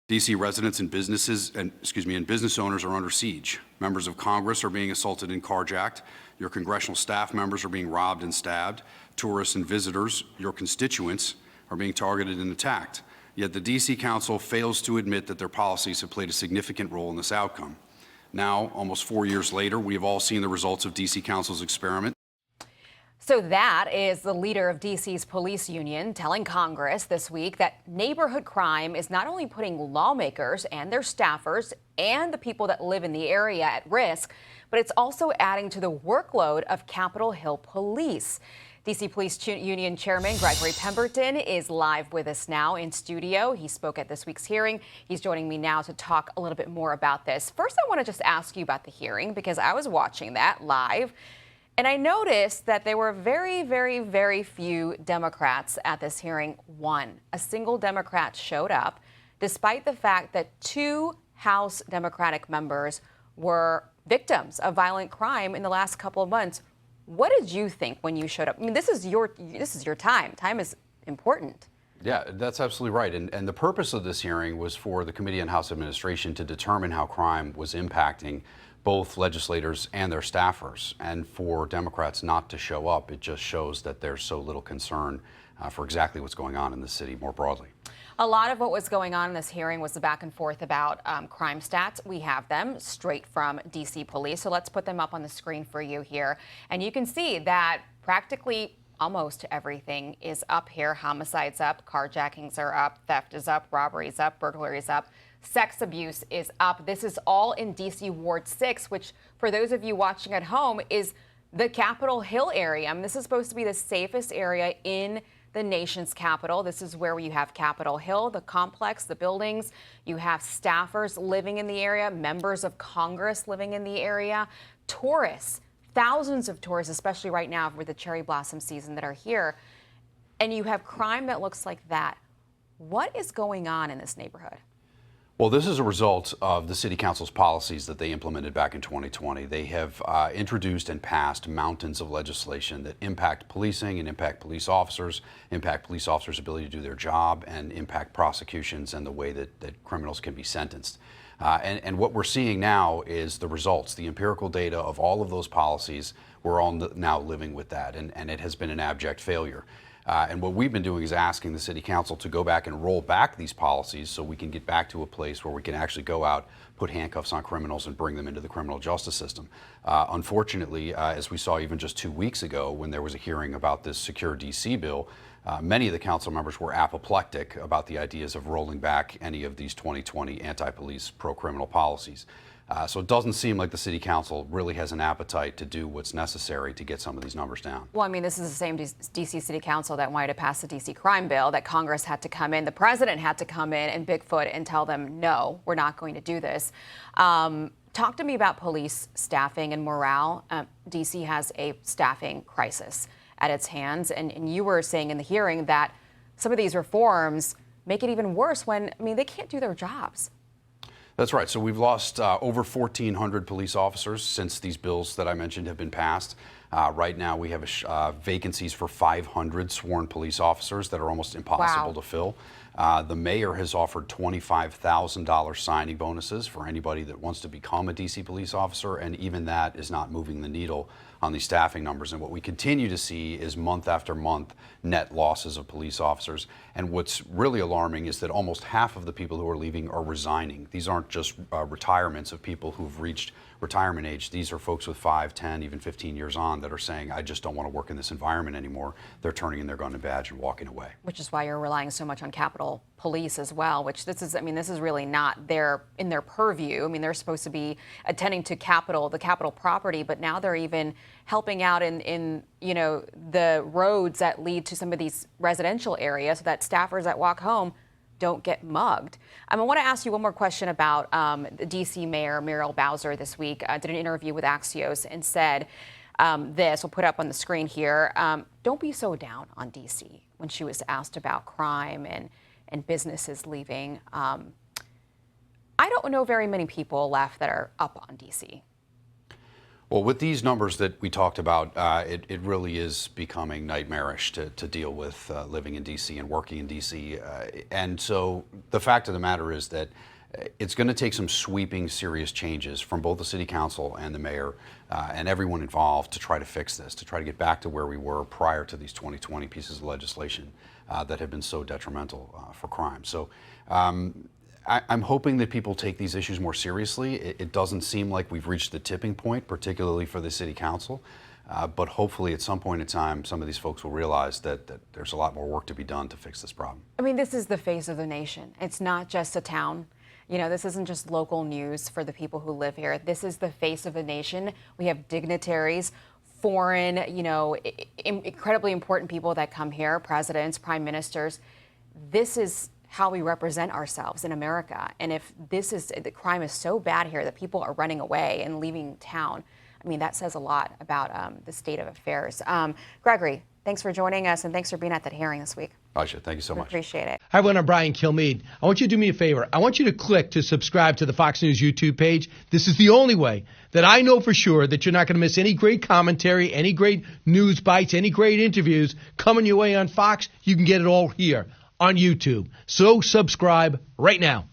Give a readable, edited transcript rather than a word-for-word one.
D.C. residents and businesses and business owners are under siege. Members of Congress are being assaulted and carjacked. Your congressional staff members are being robbed and stabbed. Tourists and visitors, your constituents, are being targeted and attacked. Yet the D.C. Council fails to admit that their policies have played a significant role in this outcome. Now, almost 4 years later, we have all seen the results of D.C. Council's experiment. So that is the leader of D.C.'s police union telling Congress this week that neighborhood crime is not only putting lawmakers and their staffers and the people that live in the area at risk, but it's also adding to the workload of Capitol Hill police. D.C. Police Union Chairman Greggory Pemberton is live with us now in studio. He spoke at this week's hearing. He's joining me now to talk a little bit more about this. First, I want to just ask you about the hearing because I was watching that live. And I noticed that there were very, very, very few Democrats at this hearing. A single Democrat showed up, despite the fact that 2 House Democratic members were victims of violent crime in the last couple of months. What did you think when you showed up? I mean, this is your time. Time is important. Yeah, that's absolutely right. And the purpose of this hearing was for the Committee on House Administration to determine how crime was impacting both legislators and their staffers. And for Democrats not to show up, it just shows that there's so little concern for exactly what's going on in the city more broadly. A lot of what was going on in this hearing was the back and forth about crime stats. We have them straight from D.C. police. So let's put them up on the screen for you here. And you can see that practically almost everything is up here. Homicides up, carjackings are up, theft is up, robberies up, burglaries up. Sex abuse is up. This is all in D.C. Ward 6, which for those of you watching at home is the Capitol Hill area. I mean, this is supposed to be the safest area in the nation's capital. This is where you have Capitol Hill, the complex, the buildings. You have staffers living in the area, members of Congress living in the area, tourists, thousands of tourists, especially right now with the cherry blossom season that are here. And you have crime that looks like that. What is going on in this neighborhood? Well, this is a result of the City Council's policies that they implemented back in 2020. They have introduced and passed mountains of legislation that impact policing and impact police officers' ability to do their job, and impact prosecutions and the way that criminals can be sentenced. And what we're seeing now is the results, the empirical data of all of those policies. We're all now living with that, and it has been an abject failure. And what we've been doing is asking the City Council to go back and roll back these policies so we can get back to a place where we can actually go out, put handcuffs on criminals, and bring them into the criminal justice system. Unfortunately, as we saw even just 2 weeks ago when there was a hearing about this Secure DC bill, many of the council members were apoplectic about the ideas of rolling back any of these 2020 anti-police, pro-criminal policies. So it doesn't seem like the City Council really has an appetite to do what's necessary to get some of these numbers down. Well, I mean, this is the same D.C. City Council that wanted to pass the D.C. crime bill, that Congress had to come in, the president had to come in and Bigfoot and tell them, no, we're not going to do this. Talk to me about police staffing and morale. D.C. has a staffing crisis at its hands. And you were saying in the hearing that some of these reforms make it even worse when, I mean, they can't do their jobs. That's right. So we've lost over 1,400 police officers since these bills that I mentioned have been passed. Right now we have vacancies for 500 sworn police officers that are almost impossible to fill. The mayor has offered $25,000 signing bonuses for anybody that wants to become a D.C. police officer, and even that is not moving the needle on these staffing numbers. And what we continue to see is month after month net losses of police officers. And what's really alarming is that almost half of the people who are leaving are resigning. These aren't just retirements of people who've reached retirement age. These are folks with 5, 10, even 15 years on that are saying, I just don't want to work in this environment anymore. They're turning in their gun and badge and walking away. Which is why you're relying so much on Capitol Police as well, which this is, I mean, this is really not in their purview. I mean, they're supposed to be attending to the Capitol property, but now they're even helping out in you know, the roads that lead to some of these residential areas so that staffers that walk home don't get mugged. I want to ask you one more question about the D.C. Mayor Muriel Bowser this week did an interview with Axios and said this, we'll put up on the screen here, don't be so down on D.C. when she was asked about crime and businesses leaving. I don't know very many people left that are up on D.C. Well, with these numbers that we talked about, it really is becoming nightmarish to deal with living in D.C. and working in D.C. And so the fact of the matter is that it's going to take some sweeping, serious changes from both the city council and the mayor and everyone involved to try to fix this, to try to get back to where we were prior to these 2020 pieces of legislation that have been so detrimental for crime. So I'm hoping that people take these issues more seriously. It doesn't seem like we've reached the tipping point, particularly for the city council. But hopefully at some point in time, some of these folks will realize that there's a lot more work to be done to fix this problem. I mean, this is the face of the nation. It's not just a town. You know, this isn't just local news for the people who live here. This is the face of the nation. We have dignitaries, foreign, you know, incredibly important people that come here, presidents, prime ministers. This is how we represent ourselves in America. And if the crime is so bad here that people are running away and leaving town, I mean, that says a lot about the state of affairs. Gregory, thanks for joining us, and thanks for being at that hearing this week. Aisha, thank you so much. Appreciate it. Hi, everyone. I'm Brian Kilmeade. I want you to do me a favor. I want you to click to subscribe to the Fox News YouTube page. This is the only way that I know for sure that you're not going to miss any great commentary, any great news bites, any great interviews coming your way on Fox. You can get it all here on YouTube. So subscribe right now.